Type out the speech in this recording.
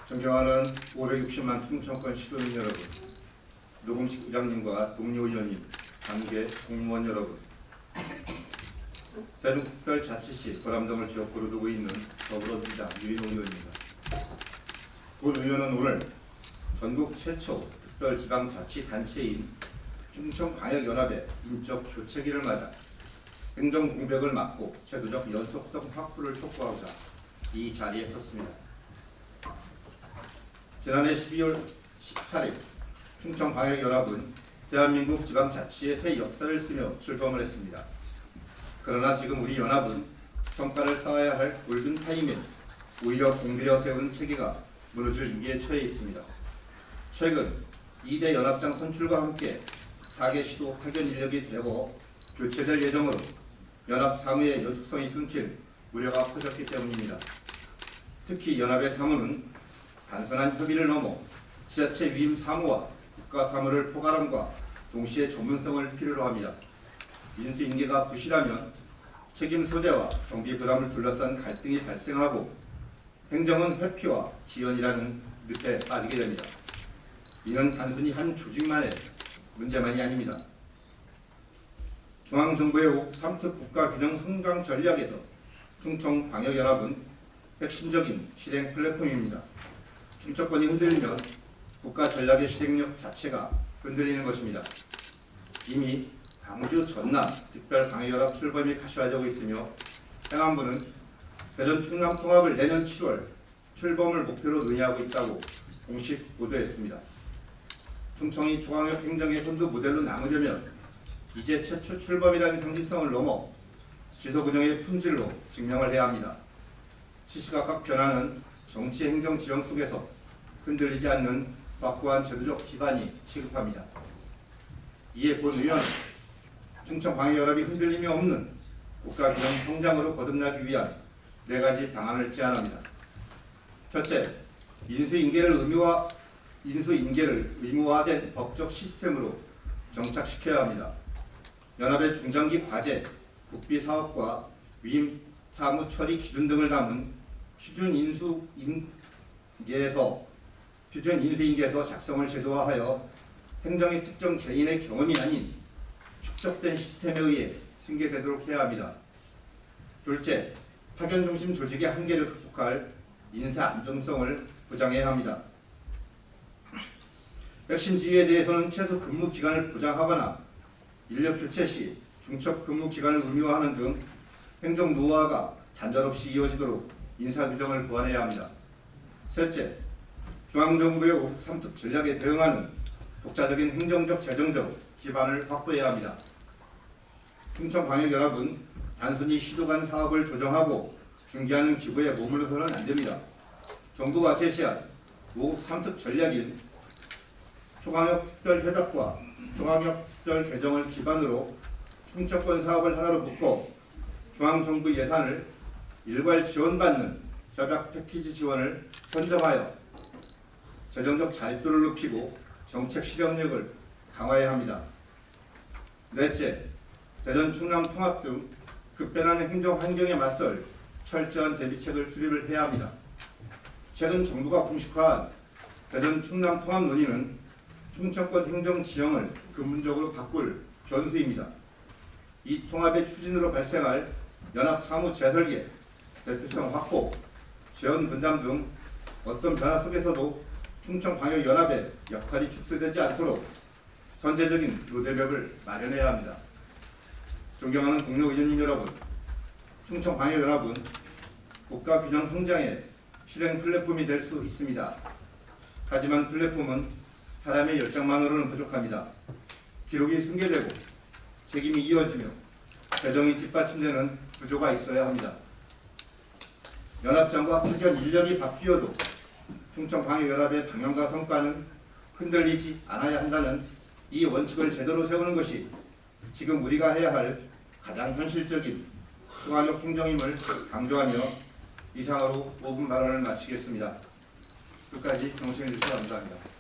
존경하는 560만 충청권 시도민 여러분, 노금식 부장님과 동료 의원님, 관계 공무원 여러분, 대중특별자치시 보람동을 지역구로 두고 있는 더불어민주당 유인호 의원입니다. 본 의원은 오늘 전국 최초 특별지방자치단체인 충청광역연합의 인적 교체기를 맞아 행정공백을 막고 제도적 연속성 확보를 촉구하고자 이 자리에 섰습니다. 지난해 12월 18일 충청광역연합은 대한민국 지방자치의 새 역사를 쓰며 출범을 했습니다. 그러나 지금 우리 연합은 성과를 쌓아야 할 골든타임에 오히려 공들여 세운 체계가 무너질 위기에 처해 있습니다. 최근 2대 연합장 선출과 함께 4개 시도 파견 인력이 되고 교체될 예정으로 연합 사무의 연속성이 끊길 우려가 커졌기 때문입니다. 특히 연합의 사무는 단순한 협의를 넘어 지자체 위임 사무와 국가 사무를 포괄함과 동시에 전문성을 필요로 합니다. 인수인계가 부실하면 책임 소재와 정비 부담을 둘러싼 갈등이 발생하고 행정은 회피와 지연이라는 늪에 빠지게 됩니다. 이는 단순히 한 조직만의 문제만이 아닙니다. 중앙정부의 3특 국가균형 성장 전략에서 충청광역연합은 핵심적인 실행 플랫폼입니다. 충청권이 흔들리면 국가 전략의 실행력 자체가 흔들리는 것입니다. 이미 광주, 전남 특별광역연합 출범이 가시화되고 있으며 행안부는 대전 충남 통합을 내년 7월 출범을 목표로 논의하고 있다고 공식 보도했습니다. 충청이 중앙역 행정의 선두 모델로 남으려면 이제 최초 출범이라는 상징성을 넘어 지소운영의 품질로 증명을 해야 합니다. 시시각각 변하는 정치 행정 지형 속에서 흔들리지 않는 확고한 제도적 기반이 시급합니다. 이에 본 의원은 충청광역연합이 흔들림이 없는 국가균형 성장으로 거듭나기 위한 4가지 방안을 제안합니다. 첫째, 인수인계를 의무화된 법적 시스템으로 정착시켜야 합니다. 연합의 중장기 과제, 국비 사업과 위임 사무 처리 기준 등을 담은 표준 인수인계에서 작성을 제도화하여 행정의 특정 개인의 경험이 아닌 축적된 시스템에 의해 승계되도록 해야 합니다. 둘째, 파견 중심 조직의 한계를 극복할 인사 안정성을 보장해야 합니다. 핵심 지위에 대해서는 최소 근무 기간을 보장하거나 인력 교체 시 중첩 근무 기간을 의무화하는 등 행정 노후화가 단절없이 이어지도록 인사 규정을 보완해야 합니다. 셋째, 중앙정부의 3특 전략에 대응하는 독자적인 행정적 재정적 기반을 확보해야 합니다. 충청광역연합은 단순히 시도간 사업을 조정하고 중개하는 기구에 머물러서는 안됩니다. 정부가 제시한 3특 전략인 초광역 특별협약과 중앙역 특별 개정을 기반으로 충청권 사업을 하나로 묶어 중앙정부 예산을 일괄 지원받는 협약 패키지 지원을 선정하여 재정적 자립도를 높이고 정책 실행력을 강화해야 합니다. 넷째, 대전 충남 통합 등 급변하는 행정 환경에 맞설 철저한 대비책을 수립을 해야 합니다. 최근 정부가 공식화한 대전 충남 통합 논의는 충청권 행정 지형을 근본적으로 바꿀 변수입니다. 이 통합의 추진으로 발생할 연합 사무 재설계, 대표성 확보, 재원 분담 등 어떤 변화 속에서도 충청광역연합의 역할이 축소되지 않도록 선제적인 로드맵을 마련해야 합니다. 존경하는 동료 의원님 여러분, 충청광역연합은 국가균형 성장의 실행 플랫폼이 될 수 있습니다. 하지만 플랫폼은 사람의 열정만으로는 부족합니다. 기록이 승계되고 책임이 이어지며 재정이 뒷받침되는 구조가 있어야 합니다. 연합장과 파견 인력이 바뀌어도 충청광역연합의 방향과 성과는 흔들리지 않아야 한다는 이 원칙을 제대로 세우는 것이 지금 우리가 해야 할 가장 현실적인 중앙역 행정임을 강조하며 이상으로 5분 발언을 마치겠습니다. 끝까지 경청해 주셔서 감사합니다.